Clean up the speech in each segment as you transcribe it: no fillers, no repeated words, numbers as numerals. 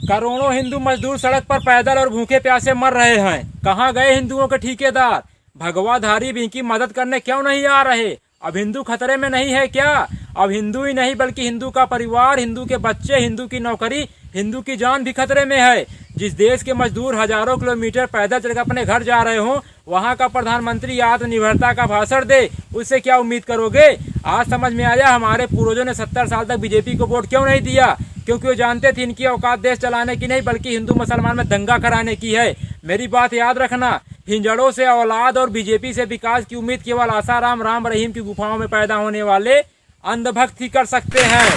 करोड़ों हिंदू मजदूर सड़क पर पैदल और भूखे प्यासे मर रहे हैं। कहाँ गए हिंदुओं के ठेकेदार? भगवाधारी भी इनकी मदद करने क्यों नहीं आ रहे? अब हिंदू खतरे में नहीं है क्या? अब हिंदू ही नहीं बल्कि हिंदू का परिवार, हिंदू के बच्चे, हिंदू की नौकरी, हिंदू की जान भी खतरे में है। जिस देश के मजदूर हजारों किलोमीटर पैदल चलकर अपने घर जा रहे हो, वहाँ का प्रधानमंत्री आत्मनिर्भरता का भाषण दे, उससे क्या उम्मीद करोगे? आज समझ में आया हमारे पूर्वजों ने 70 साल तक बीजेपी को वोट क्यों नहीं दिया। क्योंकि वो जानते थे इनकी औकात देश चलाने की नहीं बल्कि हिंदू मुसलमान में दंगा कराने की है। मेरी बात याद रखना, हिंजड़ों से औलाद और बीजेपी से विकास की उम्मीद केवल आसाराम राम रहीम की गुफाओं में पैदा होने वाले अंधभक्त ही कर सकते हैं।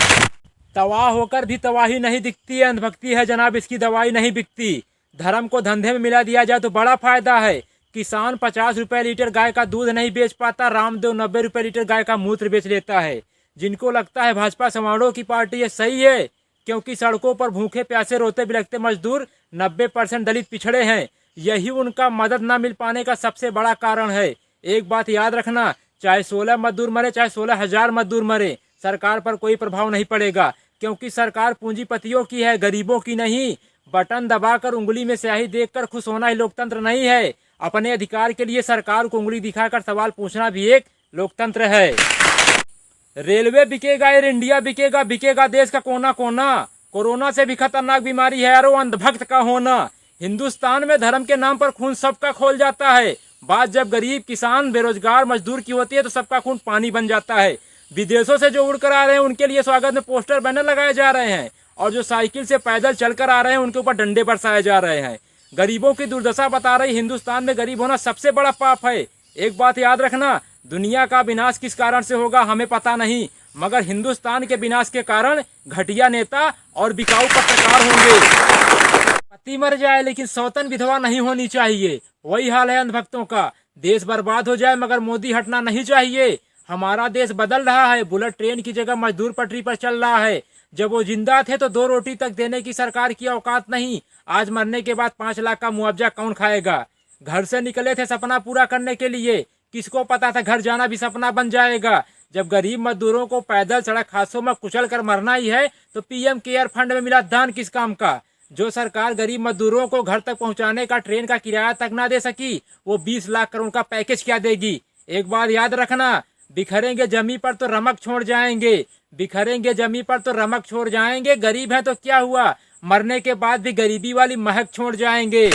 तबाह होकर भी तबाही नहीं दिखती है, अंधभक्ति है जनाब, इसकी दवाई नहीं बिकती। धर्म को धंधे में मिला दिया जाए तो बड़ा फायदा है। किसान 50 रुपए लीटर गाय का दूध नहीं बेच पाता, रामदेव 90 रुपए लीटर गाय का मूत्र बेच लेता है। जिनको लगता है भाजपा समारोह की पार्टी है, सही है, क्योंकि सड़कों पर भूखे प्यासे रोते बिलखते मजदूर 90% दलित पिछड़े हैं। यही उनका मदद न मिल पाने का सबसे बड़ा कारण है। एक बात याद रखना, चाहे 16 मजदूर मरे, चाहे 16,000 मजदूर मरे, सरकार पर कोई प्रभाव नहीं पड़ेगा, क्योंकि सरकार पूंजीपतियों की है, गरीबों की नहीं। बटन दबाकर उंगली में स्याही देखकर खुश होना ही लोकतंत्र नहीं है। अपने अधिकार के लिए सरकार को उंगली दिखाकर सवाल पूछना भी एक लोकतंत्र है। रेलवे बिकेगा, एयर इंडिया बिकेगा, बिकेगा देश का कोना कोना। कोरोना से भी खतरनाक बीमारी है यारो अंधभक्त का होना। हिंदुस्तान में धर्म के नाम पर खून सबका खोल जाता है। बात जब गरीब, किसान, बेरोजगार, मजदूर की होती है तो सबका खून पानी बन जाता है। विदेशों से जो उड़कर आ रहे हैं उनके लिए स्वागत में पोस्टर बैनर लगाए जा रहे हैं, और जो साइकिल से पैदल चलकर आ रहे हैं उनके ऊपर डंडे बरसाए जा रहे हैं। गरीबों की दुर्दशा बता रही हिंदुस्तान में गरीब होना सबसे बड़ा पाप है। एक बात याद रखना, दुनिया का विनाश किस कारण से होगा हमें पता नहीं, मगर हिंदुस्तान के विनाश के कारण घटिया नेता और बिकाऊ पत्रकार होंगे। पति मर जाए लेकिन सौतन विधवा नहीं होनी चाहिए, वही हाल है अंधभक्तों का। देश बर्बाद हो जाए मगर मोदी हटना नहीं चाहिए। हमारा देश बदल रहा है, बुलेट ट्रेन की जगह मजदूर पटरी पर चल रहा है। जब वो जिंदा थे तो 2 रोटी तक देने की सरकार की औकात नहीं, आज मरने के बाद 5 लाख का मुआवजा कौन खाएगा? घर से निकले थे सपना पूरा करने के लिए, किसको पता था घर जाना भी सपना बन जाएगा। जब गरीब मजदूरों को पैदल सड़क हादसों में कुचल कर मरना ही है तो पीएम केयर फंड में मिला दान किस काम का? जो सरकार गरीब मजदूरों को घर तक पहुंचाने का ट्रेन का किराया तक ना दे सकी, वो 20 लाख करोड़ का पैकेज क्या देगी? एक बात याद रखना, बिखरेंगे जमी पर तो रमक छोड़ जाएंगे, बिखरेंगे जमी पर तो रमक छोड़ जाएंगे। गरीब है तो क्या हुआ, मरने के बाद भी गरीबी वाली महक छोड़ जाएंगे।